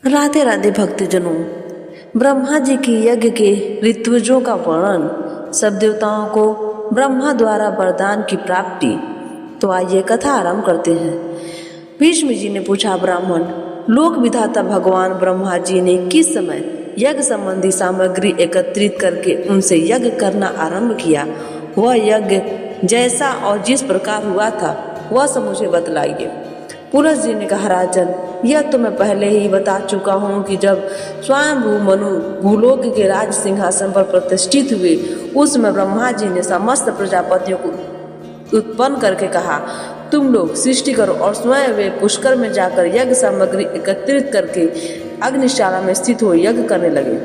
राधे राधे भक्तजनों, ब्रह्मा जी की यज्ञ के ऋत्विजों का वर्णन, सब देवताओं को ब्रह्मा द्वारा वरदान की प्राप्ति। तो आइए कथा आरंभ करते हैं। भीष्म जी ने पूछा, ब्राह्मण, लोक विधाता भगवान ब्रह्मा जी ने किस समय यज्ञ संबंधी सामग्री एकत्रित करके उनसे यज्ञ करना आरंभ किया? वह यज्ञ जैसा और जिस प्रकार हुआ था वह सब मुझे बतलाइए। पुलस जी ने कहा, राजन, यह तो मैं पहले ही बता चुका हूँ कि जब स्वयंभू मनु भूलोक के राज सिंहासन पर प्रतिष्ठित हुए, उस समय ब्रह्मा जी ने समस्त प्रजापतियों को उत्पन्न करके कहा, तुम लोग सृष्टि करो, और स्वयं वे पुष्कर में जाकर यज्ञ सामग्री एकत्रित करके अग्निशाला में स्थित हो यज्ञ करने लगे।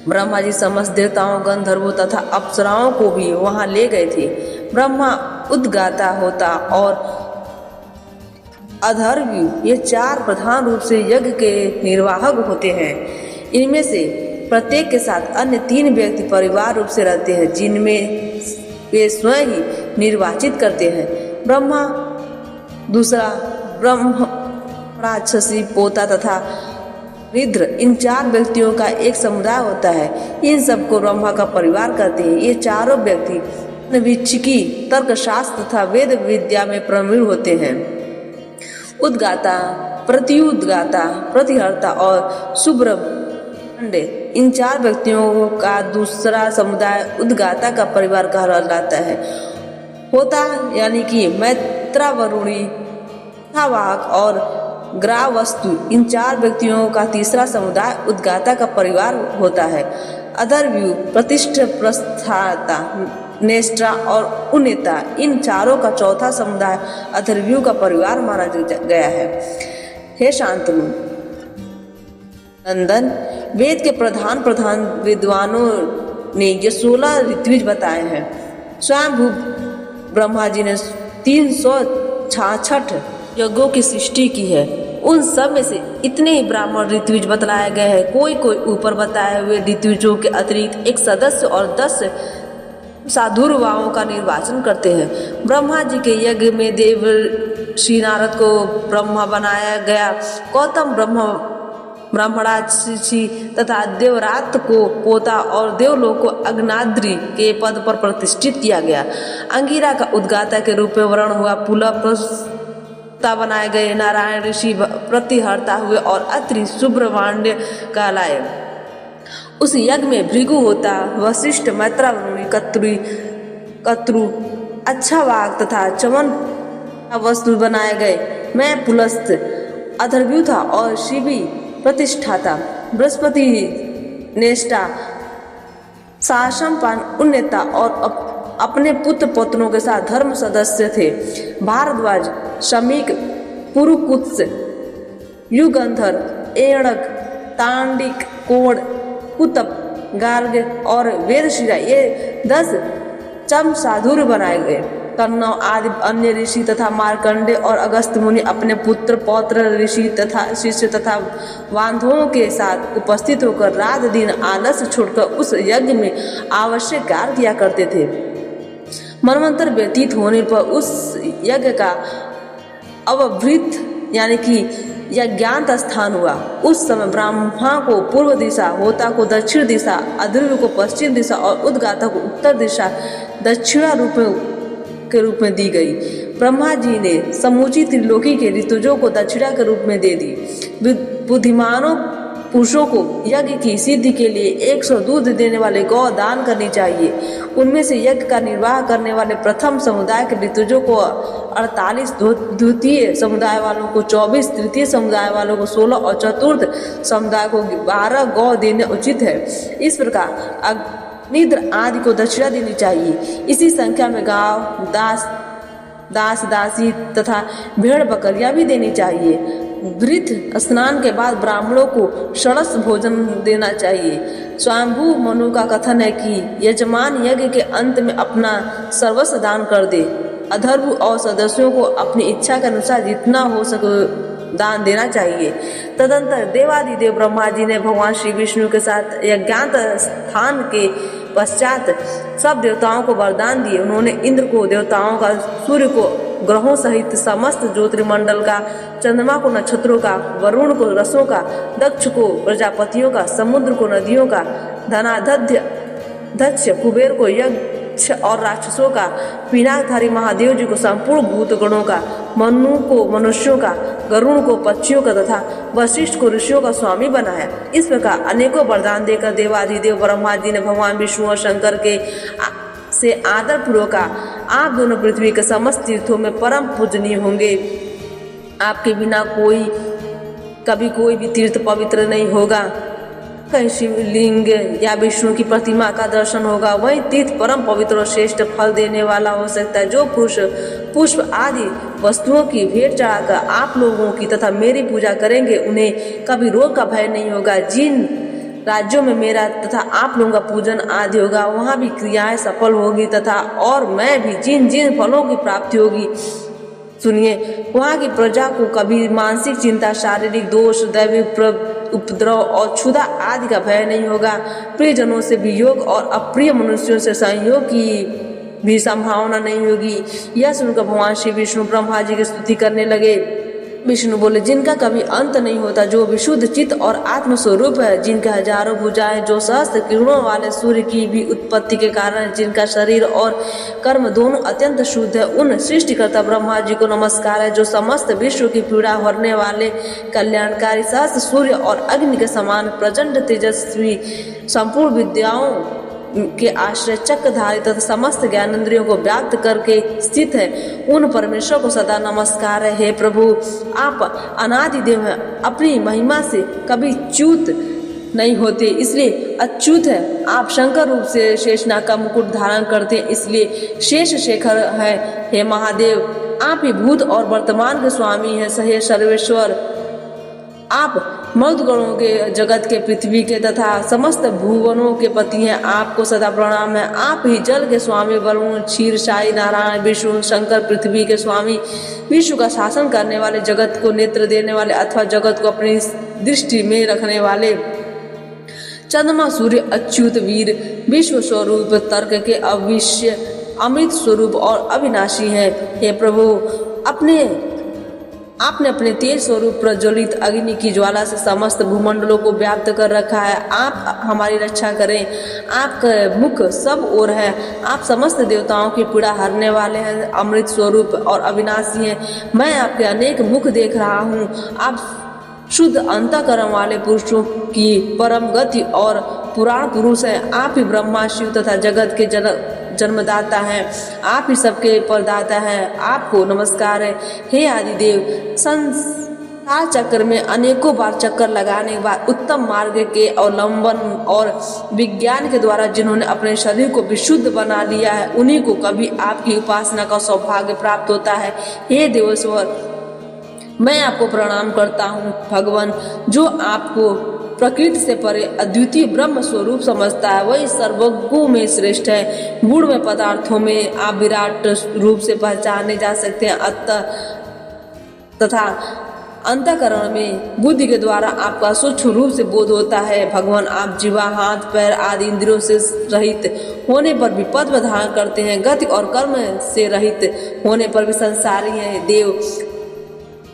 ब्रह्मा जी समस्त देवताओं, गंधर्वों तथा अप्सराओं को भी वहां ले गए थे। ब्रह्मा, उद्गाता, होता और अधर्व्यू, ये चार प्रधान रूप से यज्ञ के निर्वाहक होते हैं। इनमें से प्रत्येक के साथ अन्य तीन व्यक्ति परिवार रूप से रहते हैं, जिनमें वे स्वयं ही निर्वाचित करते हैं। ब्रह्मा, दूसरा ब्रह्म, राक्षसी, पोता तथा रुद्र, इन चार व्यक्तियों का एक समुदाय होता है। इन सबको ब्रह्मा का परिवार कहते हैं। ये चारों व्यक्ति विचिकी, तर्कशास्त्र तथा वेद विद्या में प्रवीण होते हैं। उद्गाता, प्रत्युद्गाता, प्रतिहर्ता और सुब्रह्मण्य, इन चार व्यक्तियों का दूसरा समुदाय उद्गाता का परिवार कहा जाता है। होता यानी कि मैत्रावरुणी, वाहक और ग्रावस्तु, इन चार व्यक्तियों का तीसरा समुदाय उद्गाता का परिवार होता है। अधर्व्यू, प्रतिष्ठ, प्रस्थाता, नेष्ट्रा और उन्नेता, इन चारों का चौथा समुदाय अथर्व्यू का परिवार माना गया है। हे शांतनु नंदन, वेद के प्रधान विद्वानों ने ये 16 ऋत्विज बताए हैं। स्वयंभू ब्रह्मा जी ने 366 यज्ञों की सृष्टि की है। उन सब में से इतने ही ब्राह्मण ऋत्विज बतलाए गए हैं। कोई ऊपर बताए हुए ऋत्विजों के अतिरिक्त एक सदस्य और 10 साधुर्वाओं का निर्वाचन करते हैं। ब्रह्मा जी के यज्ञ में देव श्री नारद को ब्रह्मा बनाया गया। गौतम ब्रह्मणाक्षी तथा देवरात को पोता और देवलोक को अग्नाद्रि के पद पर प्रतिष्ठित किया गया। अंगिरा का उद्गाता के रूप में वर्ण हुआ। पुलह बनाए गए। नारायण ऋषि प्रतिहर्ता हुए और अत्रि सुब्रह्मण्य कहलाए। उस यज्ञ में भृगु होता, वशिष्ठ, मैत्रावरुणी, कत्रु, अच्छा वाग तथा चमन वस्तु बनाए गए। मैं पुलस्त, अधर्व्यू था और शिवी प्रतिष्ठा था। बृहस्पति नेष्टा, साशंपान उन्नेता और अपने पुत्र पौत्रों के साथ धर्म सदस्य थे। भारद्वाज, शमीक, पुरुकुत्स, युगंधर, एणक, तांडिक, कोण, कुतप, गार्ग और वेदशिरा, ये 10 चम साधुर बनाए गए। कन्नव आदि अन्य ऋषि तथा मार्कंडे और अगस्त मुनि अपने पुत्र, पौत्र, ऋषि तथा शिष्य तथा बांधवों के साथ उपस्थित होकर रात दिन आलस्य छोड़कर उस यज्ञ में आवश्यक कार्य किया करते थे। मनवंतर व्यतीत होने पर उस यज्ञ का अवभृत यानी कि यज्ञांत स्थान हुआ। उस समय ब्रह्मा को पूर्व दिशा, होता को दक्षिण दिशा, अध्वर्यु को पश्चिम दिशा और उद्गाता को उत्तर दिशा दक्षिणा के रूप में दी गई। ब्रह्मा जी ने समूची त्रिलोकी के ऋतुजों को दक्षिणा के रूप में दे दी। बुद्धिमानों पुरुषों को यज्ञ की सिद्धि के लिए 100 दूध देने वाले गौ दान करनी चाहिए। उनमें से यज्ञ का निर्वाह करने वाले प्रथम समुदाय के ऋतुजों को 48, द्वितीय समुदाय वालों को 24, तृतीय समुदाय वालों को 16 और चतुर्थ समुदाय को 12 गौ देने उचित है। इस प्रकार निद्र आदि को दक्षिणा देनी चाहिए। इसी संख्या में गांव, दास दासी तथा भेड़ बकरियां भी देनी चाहिए। वृद्ध स्नान के बाद ब्राह्मणों को षड़स भोजन देना चाहिए। स्वयंभू मनु का कथन है कि यजमान यज्ञ के अंत में अपना सर्वस्व दान कर दे। अधर्व और सदस्यों को अपनी इच्छा के अनुसार जितना हो सके दान देना चाहिए। तदंतर देवादिदेव ब्रह्मा जी ने भगवान श्री विष्णु के साथ यज्ञांत स्थान के पश्चात सब देवताओं को वरदान दिए। उन्होंने इंद्र को देवताओं का, सूर्य को ग्रहों सहित समस्त ज्योतिर्मंडल का, चंद्रमा को नक्षत्रों का, वरुण को रसों का, दक्ष को प्रजापतियों का, समुद्र को नदियों का, धनाध्य दक्ष कुबेर को यक्ष और राक्षसों का, पिनाकधारी महादेव जी को संपूर्ण भूत गणों का, मनु को मनुष्यों का, गरुण को पक्षियों का तथा वशिष्ठ को ऋषियों का स्वामी बनाया। इस प्रकार अनेकों वरदान देकर देवाधिदेव ब्रह्मा जी ने भगवान विष्णु और शंकर के से आदर पूर्वक आप दोनों पृथ्वी के समस्त तीर्थों में परम पूजनीय होंगे। आपके बिना कभी कोई भी तीर्थ पवित्र नहीं होगा। कहीं शिवलिंग या विष्णु की प्रतिमा का दर्शन होगा, वही तीर्थ परम पवित्र और श्रेष्ठ फल देने वाला हो सकता है। जो पुरुष पुष्प आदि वस्तुओं की भेंट चढ़ाकर आप लोगों की तथा मेरी पूजा करेंगे, उन्हें कभी रोग का भय नहीं होगा। जिन राज्यों में मेरा तथा आप लोगों का पूजन आदि होगा, वहाँ भी क्रियाएं सफल होगी तथा और मैं भी जिन जिन फलों की प्राप्ति होगी, सुनिए, वहाँ की प्रजा को कभी मानसिक चिंता, शारीरिक दोष, दैविक उपद्रव और क्षुधा आदि का भय नहीं होगा। प्रियजनों से वियोग और अप्रिय मनुष्यों से संयोग की भी संभावना नहीं होगी। यह सुनकर भगवान श्री विष्णु ब्रह्मा जी की स्तुति करने लगे। विष्णु बोले, जिनका कभी अंत नहीं होता, जो विशुद्ध चित्त और आत्मस्वरूप है, जिनके हजारों भुजाएं, जो सहस्त्र किरणों वाले सूर्य की भी उत्पत्ति के कारण, जिनका शरीर और कर्म दोनों अत्यंत शुद्ध है, उन सृष्टिकर्ता ब्रह्मा जी को नमस्कार है, जो समस्त विश्व की पीड़ा हरने वाले कल्याणकारी सहस्त्र सूर्य और अग्नि के समान प्रचंड तेजस्वी, संपूर्ण विद्याओं के आश्रय चक्रधारी तथा समस्त ज्ञानेंद्रियों को व्याप्त करके स्थित है, उन परमेश्वर को सदा नमस्कार है। हे प्रभु, आप अनादि देव हैं, अपनी महिमा से कभी च्युत नहीं होते, इसलिए अच्युत है। आप शंकर रूप से शेषनाग का मुकुट धारण करते हैं, इसलिए शेष शेखर है। हे महादेव, आप ही भूत और वर्तमान के स्वामी हैं। हे सर्वेश्वर, आप मर्दगणों के, जगत के, पृथ्वी के तथा समस्त भुवनों के पति हैं। आपको सदा प्रणाम है। आप ही जल के स्वामी, वरुण, क्षीर, शाही, नारायण, विष्णु, शंकर, पृथ्वी के स्वामी, विश्व का शासन करने वाले, जगत को नेत्र देने वाले अथवा जगत को अपनी दृष्टि में रखने वाले, चंद्रमा, सूर्य, अच्युत, वीर, विश्व स्वरूप, तर्क के अविश्य, अमृत स्वरूप और अविनाशी है। हे प्रभु, आपने अपने तेज स्वरूप प्रज्वलित अग्नि की ज्वाला से समस्त भूमंडलों को व्याप्त कर रखा है। आप हमारी रक्षा करें। आपका मुख सब ओर है। आप समस्त देवताओं की पीड़ा हरने वाले हैं, अमृत स्वरूप और अविनाशी हैं। मैं आपके अनेक मुख देख रहा हूँ। आप शुद्ध अंतःकरण वाले पुरुषों की परम गति और पुराण पुरुष हैं। आप ही ब्रह्मा, शिव तथा जगत के जन्मदाता हैं। आप ही सबके परदाता हैं। आपको नमस्कार है। हे आदिदेव, संसार चक्र में अनेकों बार चक्कर लगाने के बाद उत्तम मार्ग के अवलंबन और विज्ञान के द्वारा जिन्होंने अपने शरीर को विशुद्ध बना लिया है, उन्हीं को कभी आपकी उपासना का सौभाग्य प्राप्त होता है। हे देवेश्वर, मैं आपको प्रणाम करता हूँ। भगवान, जो आपको प्रकृति से परे अद्वितीय ब्रह्म स्वरूप समझता है, वही सर्वज्ञों में श्रेष्ठ है। गुण में, पदार्थों में आप विराट रूप से पहचाने जा सकते हैं, तथा अंतःकरण में बुद्धि के द्वारा आपका सूक्ष्म रूप से बोध होता है। भगवान, आप जीवा, हाथ, पैर आदि इंद्रियों से रहित होने पर भी पद धारण करते हैं। गति और कर्म से रहित होने पर भी संसारी हैं। देव,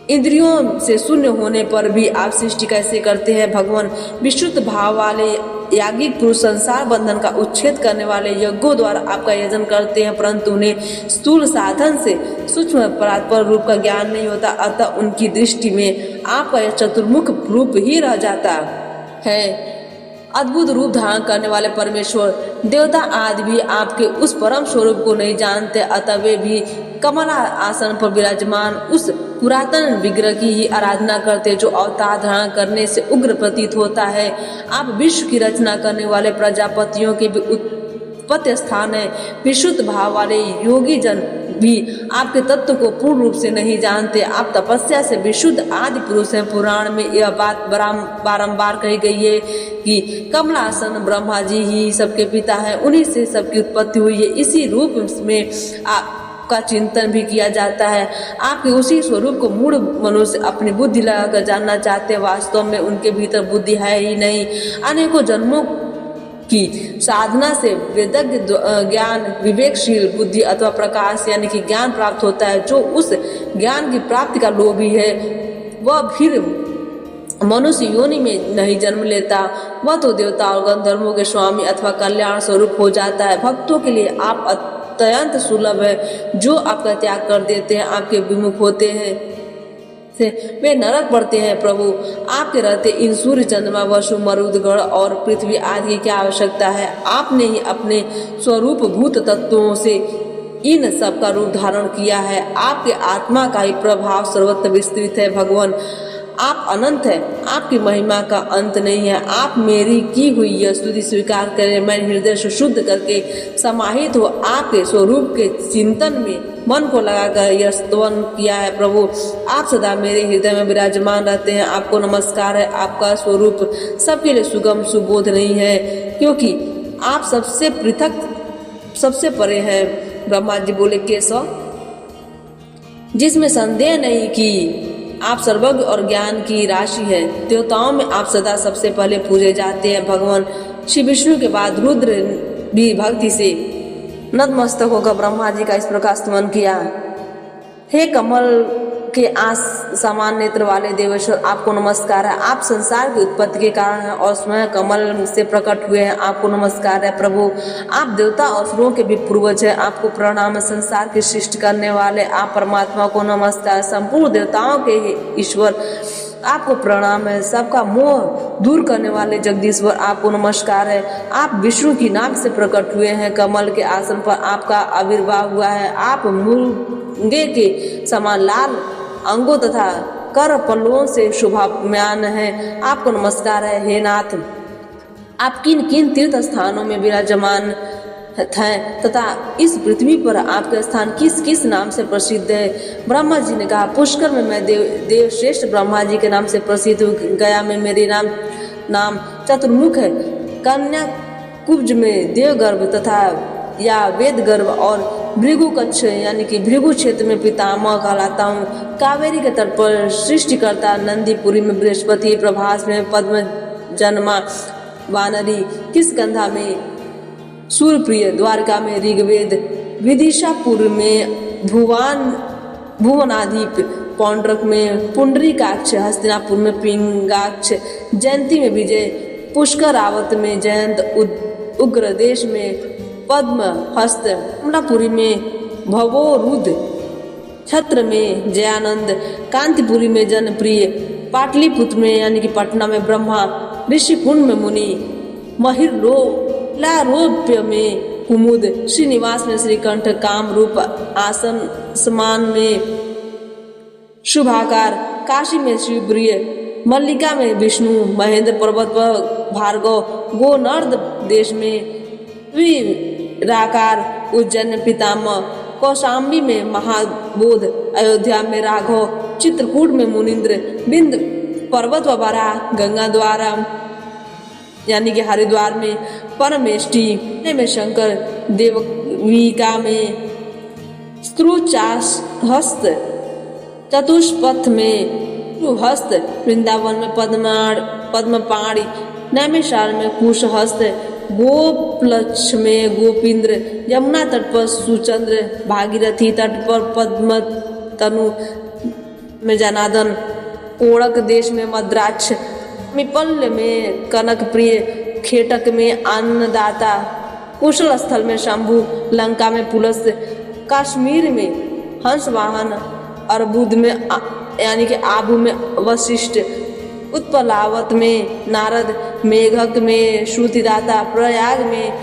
इंद्रियों से शून्य होने पर भी आप सृष्टि कैसे करते हैं? भगवान, विशुद्ध भाव वाले याज्ञिक पुरुष संसार बंधन का उच्छेद करने वाले यज्ञों द्वारा आपका यजन करते हैं, परंतु उन्हें स्थूल साधन से सूक्ष्म परात्पर रूप का ज्ञान नहीं होता, अतः उनकी दृष्टि में आपका यह चतुर्मुख रूप ही रह जाता है। अद्भुत रूप धारण करने वाले परमेश्वर, देवता आदि भी आपके उस परम स्वरूप को नहीं जानते, अतः वे भी कमला आसन पर विराजमान उस पुरातन विग्रह की ही आराधना करते, जो अवतार धारण करने से उग्र प्रतीत होता है। आप विश्व की रचना करने वाले प्रजापतियों के भी उत्पत्ति स्थान है। विशुद्ध भाव वाले योगी जन भी आपके तत्व को पूर्ण रूप से नहीं जानते। आप तपस्या से विशुद्ध आदि पुरुष हैं। पुराण में यह बात बारंबार कही गई है कि कमलासन ब्रह्मा जी ही सबके पिता हैं, उन्हीं से सबकी उत्पत्ति हुई है। इसी रूप में का चिंतन भी किया जाता है। आपके उसी स्वरूप को मूढ़ मनुष्य अपनी बुद्धि लगाकर जानना चाहते हैं। वास्तव में उनके भीतर बुद्धि है ही नहीं। अनेकों जन्मों की साधना से वेदज्ञ ज्ञान, विवेकशील बुद्धि अथवा प्रकाश यानी कि ज्ञान प्राप्त होता है। जो उस ज्ञान की प्राप्ति का लोभी है वह फिर मनुष्य योनि में नहीं जन्म लेता, वह तो देवता और गंधर्वों के स्वामी अथवा कल्याण स्वरूप हो जाता है। भक्तों के लिए आप अत्यंत सुलभ है। जो आपका त्याग कर देते हैं, आपके विमुख होते हैं, वे नरक पड़ते हैं। प्रभु आपके रहते इन सूर्य, चंद्रमा, वसु, मरुदगण और पृथ्वी आदि की क्या आवश्यकता है? आपने ही अपने स्वरूप भूत तत्वों से इन सब का रूप धारण किया है। आपके आत्मा का ही प्रभाव सर्वत्र विस्तृत है। भगवान आप अनंत है, आपकी महिमा का अंत नहीं है। आप मेरी की हुई यह स्तुति स्वीकार करें। मैं हृदय से शुद्ध करके समाहित हो आपके स्वरूप के चिंतन में मन को लगाकर यह स्तवन किया है। प्रभु आप सदा मेरे हृदय में विराजमान रहते हैं। आपको नमस्कार है। आपका स्वरूप सबके लिए सुगम सुबोध नहीं है, क्योंकि आप सबसे पृथक, सबसे परे है। ब्रह्मा जी बोले, केशव, जिसमें संदेह नहीं कि आप सर्वज्ञ और ज्ञान की राशि है। देवताओं में आप सदा सबसे पहले पूजे जाते हैं। भगवान श्री विष्णु के बाद रुद्र भी भक्ति से नतमस्तक होकर ब्रह्मा जी का इस प्रकार स्तवन किया। हे कमल के आस समान नेत्र वाले देवेश्वर, आपको नमस्कार है। आप संसार की उत्पत्ति के कारण हैं और स्वयं कमल से प्रकट हुए हैं। आपको नमस्कार है। प्रभु आप देवता और असुरों के भी पूर्वज हैं। आपको प्रणाम है। संसार की सृष्टि करने वाले आप परमात्मा को नमस्कार। संपूर्ण देवताओं के ईश्वर आपको प्रणाम है। सबका मोह दूर करने वाले जगदीश्वर आपको नमस्कार है। आप विष्णु की नाभ से प्रकट हुए हैं। कमल के आसन पर आपका आविर्भाव हुआ है। आप मुर्गे के समान लाल अंगों तथा कर पल्लवों से शोभायमान है। आपको नमस्कार है। हे नाथ, आप किन किन तीर्थ स्थानों में विराजमान हैं तथा इस पृथ्वी पर आपका स्थान किस किस नाम से प्रसिद्ध है? ब्रह्मा जी ने कहा, पुष्कर में मैं देव श्रेष्ठ ब्रह्मा जी के नाम से प्रसिद्ध हूँ। गया में मेरी नाम चतुर्मुख है। कन्या कुब्ज में देवगर्भ तथा या वेद गर्भ और भृगु कच्छ यानी कि भृगु क्षेत्र में पितामह कहलाता हूँ। कावेरी के तट पर सृष्टिकर्ता, नंदीपुरी में बृहस्पति, प्रभास में पद्म जन्मा वानरी, किष्किंधा में सूर्यप्रिय, द्वारका में ऋग्वेद, विदिशापुर में भुवनाधिप, पौंड्रक में पुंडरीकाक्ष, हस्तिनापुर में पिंगाक्ष, जयंती में विजय, पुष्करावत में जयंत, उग्र देश में पद्म हस्त, कमलापुरी में भवोरुद, छत्र में जयानंद, कांतिपुरी में जनप्रिय, पाटलिपुत्र में यानी कि पटना में ब्रह्मा, ऋषिकुंड में मुनि, महिरोप्य में कुमुद, श्रीनिवास में श्रीकंठ, कामरूप आसन समान में शुभाकार, काशी में शिवप्रिय, मल्लिका में विष्णु, महेंद्र पर्वत पर भार्गव, गोनर्द देश में द्विराकार, उज्जैन पितामह, कौशाम्बी में महाबोध, अयोध्या में राघव, चित्रकूट में मुनिंद्र, बिंद पर्वत व बरा, गंगा द्वारा यानी कि हरिद्वार में परमेष्टि में शंकर, देवविका में स्त्रुचाहस्त, चतुष्पथ में हस्त, वृंदावन में पद्मपाणि, नैमिषारण्य में कुशहस्त, गोपलक्ष में गोपींद्र, यमुना तट पर सुचंद्र, भागीरथी तट पर पद्मतनु में जनार्दन, कोड़क देश में मद्राक्ष, मिपल्य में कनक प्रिय, खेटक में अन्नदाता, कुशल स्थल में शंभु, लंका में पुलस्त्य, कश्मीर में हंसवाहन, अर्बुद में यानी कि आबू में वशिष्ठ, उत्पलावत में नारद, मेघक में श्रुतिदाता, प्रयाग में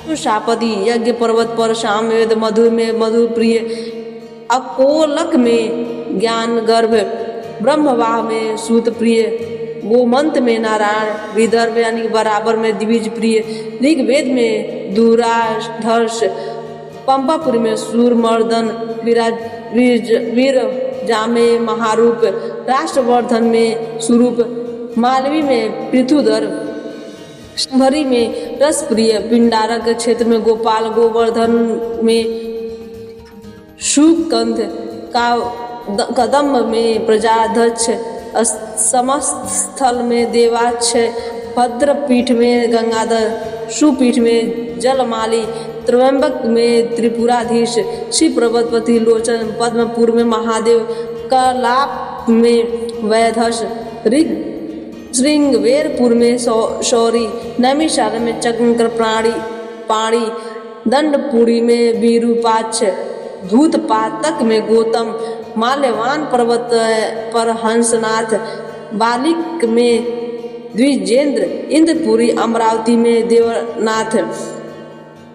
सुशापति, यज्ञ पर्वत पर सामवेद, मधु में मधुप्रिय, अकोलक में ज्ञान गर्भ, ब्रह्मवाह में सूतप्रिय, गोमंत में नारायण, विदर्भ यानी बराबर में द्विज प्रिय, ऋग्वेद में दुराधर्ष, पंपापुरी में सूरमर्दन, वीर जामे महारूप, राष्ट्रवर्धन में स्वरूप, मालवी में पृथुधर, शंभरी में रसप्रिय, पिंडारक क्षेत्र में गोपाल, गोवर्धन में शुकंध, कदम में प्रजाध्यक्ष, समस्त स्थल में देवाक्ष, भद्रपीठ में गंगाधर, सुपीठ में जलमाली, त्र्यंबक में त्रिपुराधीश, शिव पर्वतपति लोचन, पद्मपुर में महादेव, कलाप में वैधस, श्रृंगवेरपुर में शौरी, नैमिषारण्य में चक्र पाणी, दंडपुरी में विरूपाक्ष, धूतपातक में गौतम, माल्यवान पर्वत पर हंसनाथ, बालिक में द्विजेंद्र, इंद्रपुरी, अमरावती में देवनाथ,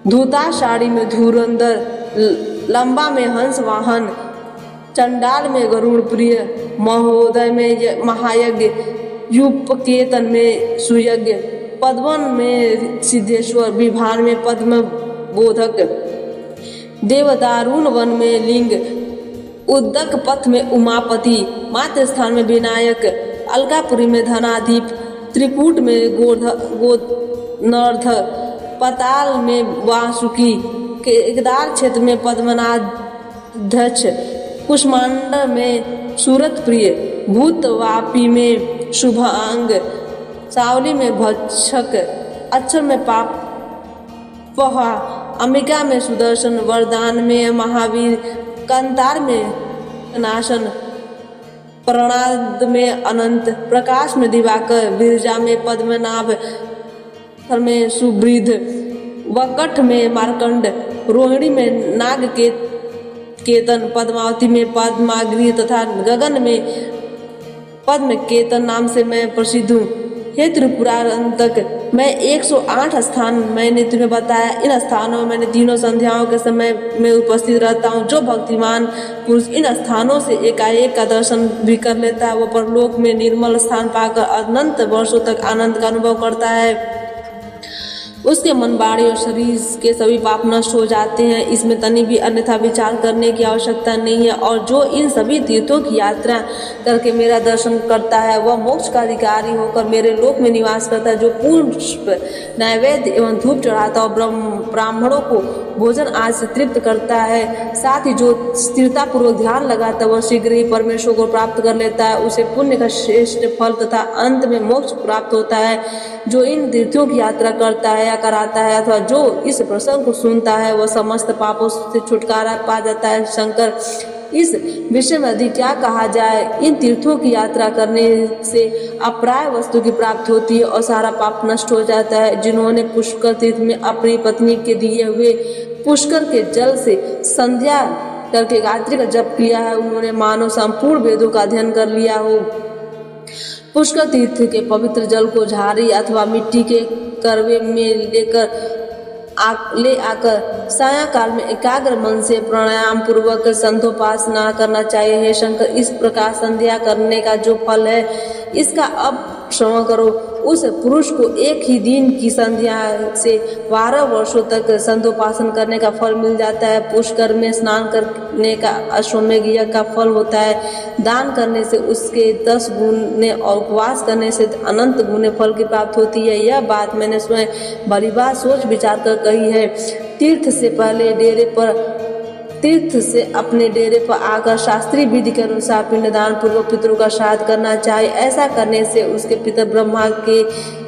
धूताषाढ़ी में धुरंधर, लंबा में हंस वाहन, चंडाल में गरुड़ प्रिय, महोदय में महायज्ञ, युपकेतन में सुयज्ञ, पद्मन में सिद्धेश्वर, विभान में पद्म बोधक, देवदारुण वन में लिंग, उद्दक पथ में उमापति, मातृ स्थान में विनायक, अलकापुरी में धनाधिप, त्रिकूट में गोनर्ध, पताल में वासुकी, केदार क्षेत्र में पद्मनाध्यक्ष, कुष्मांड में सूरत प्रिय, भूतवापी में शुभांग, सावली में भक्षक, अक्षर में पापहा, अंबिका में सुदर्शन, वरदान में महावीर, कंतार में नाशन, प्रणाद में अनंत, प्रकाश में दिवाकर, बिरजा में पद्मनाभ, में सुवृद्ध, वकठ में मार्कंड, रोहिणी में नाग केतन, पद्मावती में पद्माग्नि तथा गगन में पद्म केतन नाम से मैं प्रसिद्ध हूँ। हे त्रिपुरांतक, मैं 108 स्थान मैंने तुम्हें बताया। इन स्थानों में मैंने तीनों संध्याओं के समय में उपस्थित रहता हूँ। जो भक्तिमान पुरुष इन स्थानों से एकाएक का दर्शन भी कर लेता है, वो परलोक में निर्मल स्थान पाकर अनंत वर्षों तक आनंद का अनुभव करता है। उसके मन, वाणी और शरीर के सभी पाप नष्ट हो जाते हैं। इसमें तनी भी अन्यथा विचार करने की आवश्यकता नहीं है। और जो इन सभी तीर्थों की यात्रा करके मेरा दर्शन करता है, वह मोक्ष का अधिकारी होकर मेरे लोक में निवास करता है। जो पुष्प, नैवेद्य एवं धूप चढ़ाता और ब्राह्मणों को भोजन आज से तृप्त करता है, साथ ही जो स्थिरतापूर्वक ध्यान लगाता है, वह शीघ्र ही परमेश्वर को प्राप्त कर लेता है। उसे पुण्य का श्रेष्ठ फल तथा अंत में मोक्ष प्राप्त होता है। जो इन तीर्थों की यात्रा करता है या कराता है, अथवा जो इस प्रसंग को सुनता है, वह समस्त पापों से छुटकारा पा जाता है। शंकर, इस विषय में अधिक क्या कहा जाए। इन तीर्थों की यात्रा करने से अप्राय वस्तु की प्राप्ति होती है और सारा पाप नष्ट हो जाता है। जिन्होंने पुष्कर तीर्थ में अपनी पत्नी के दिए हुए पुष्कर के जल से संध्या करके गायत्री का जप किया है, उन्होंने मानो संपूर्ण वेदों का अध्ययन कर लिया हो। पुष्कर तीर्थ के पवित्र जल को झाड़ी अथवा मिट्टी के करवे में ले आकर सायंकाल में एकाग्र मन से प्राणायाम पूर्वक संध्योपासना करना चाहिए। हे शंकर, इस प्रकार संध्या करने का जो फल है, इसका अब श्रवण करो। उस पुरुष को एक ही दिन की संध्या से 12 वर्षों तक संध्योपासन करने का फल मिल जाता है। पुष्कर में स्नान करने का अश्वमेघ यज्ञ का फल होता है। दान करने से उसके 10 गुने और उपवास करने से अनंत गुने फल की प्राप्ति होती है। यह बात मैंने स्वयं भली बात सोच विचार कर कही है। तीर्थ से अपने डेरे पर आकर शास्त्रीय विधि के अनुसार पिंडदान पूर्वक पितरों का श्राद्ध करना चाहिए। ऐसा करने से उसके पितर ब्रह्मा के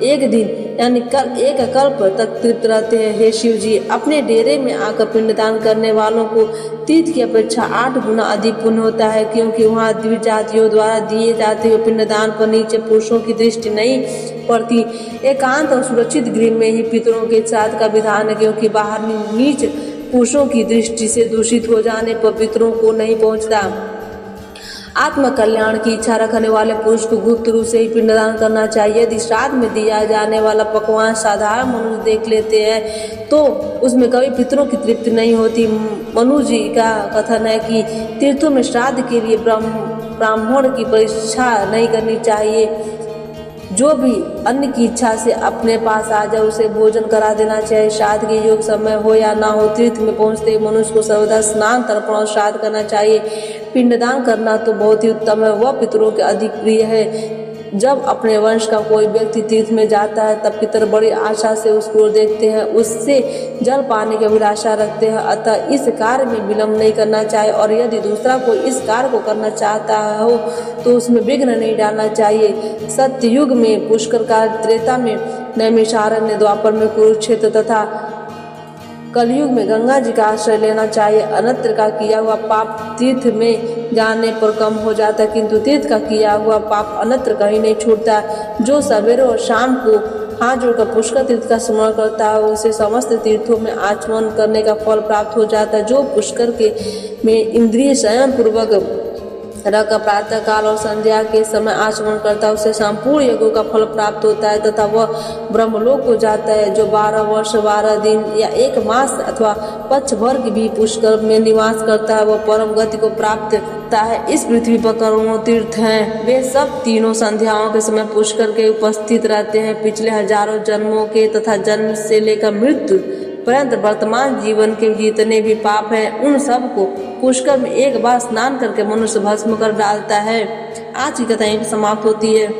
एक दिन यानी एक कल्प तक तृप्त रहते हैं। हे शिव जी, अपने डेरे में आकर पिंडदान करने वालों को तीर्थ की अपेक्षा 8 गुना अधिक पुण्य होता है, क्योंकि वहाँ द्विजातियों द्वारा दिए जाते हुए पिंडदान पर नीचे पुरुषों की दृष्टि नहीं पड़ती। एकांत और सुरक्षित गृह में ही पितरों के श्राद्ध का विधान है, क्योंकि बाहर नीच पुरुषों की दृष्टि से दूषित हो जाने पर पितरों को नहीं पहुंचता। आत्म कल्याण की इच्छा रखने वाले पुरुष को गुप्त रूप से ही पिंडदान करना चाहिए। यदि श्राद्ध में दिया जाने वाला पकवान साधारण मनुष्य देख लेते हैं तो उसमें कभी पितरों की तृप्ति नहीं होती। मनु जी का कथन है कि तीर्थों में श्राद्ध के लिए ब्राह्मण की परीक्षा नहीं करनी चाहिए। जो भी अन्न की इच्छा से अपने पास आ जाए उसे भोजन करा देना चाहिए। श्राद्ध के योग समय हो या ना हो, तीर्थ में पहुंचते मनुष्य को सर्वदा स्नान, तर्पण और श्राद्ध करना चाहिए। पिंडदान करना तो बहुत ही उत्तम है, वह पितरों के अधिक प्रिय है। जब अपने वंश का कोई व्यक्ति तीर्थ में जाता है तब पितर बड़ी आशा से उसको देखते हैं, उससे जल पाने की अभिलाषा रखते हैं। अतः इस कार्य में विलंब नहीं करना चाहिए, और यदि दूसरा कोई इस कार्य को करना चाहता हो तो उसमें विघ्न नहीं डालना चाहिए। सत्ययुग में पुष्कर का, त्रेता में नैमिषारण्य, द्वापर में कुरुक्षेत्र तथा कलयुग में गंगा जी का आश्रय लेना चाहिए। अन्यत्र का किया हुआ पाप तीर्थ में जाने पर कम हो जाता है, किंतु तीर्थ का किया हुआ पाप अन्यत्र कहीं नहीं छूटता। जो सवेरे और शाम को हाथ जोड़कर पुष्कर तीर्थ का स्मरण करता है उसे समस्त तीर्थों में आचमन करने का फल प्राप्त हो जाता है। जो पुष्कर के में इंद्रिय संयम पूर्वक रख प्रातः काल और संध्या के समय आचमन करता है उसे संपूर्ण यज्ञों का फल प्राप्त होता है तथा वह ब्रह्मलोक को जाता है। जो 12 वर्ष 12 दिन या 1 मास अथवा पक्ष भर की भी पुष्कर में निवास करता है वह परम गति को प्राप्त करता है। इस पृथ्वी पर करोड़ों तीर्थ हैं, वे सब तीनों संध्याओं के समय पुष्कर के उपस्थित रहते हैं। पिछले हजारों जन्मों के तथा जन्म से लेकर मृत्यु परंतु वर्तमान जीवन के जितने भी पाप हैं उन सब को पुष्कर में एक बार स्नान करके मनुष्य भस्म कर डालता है। आज की कथा यहीं समाप्त होती है।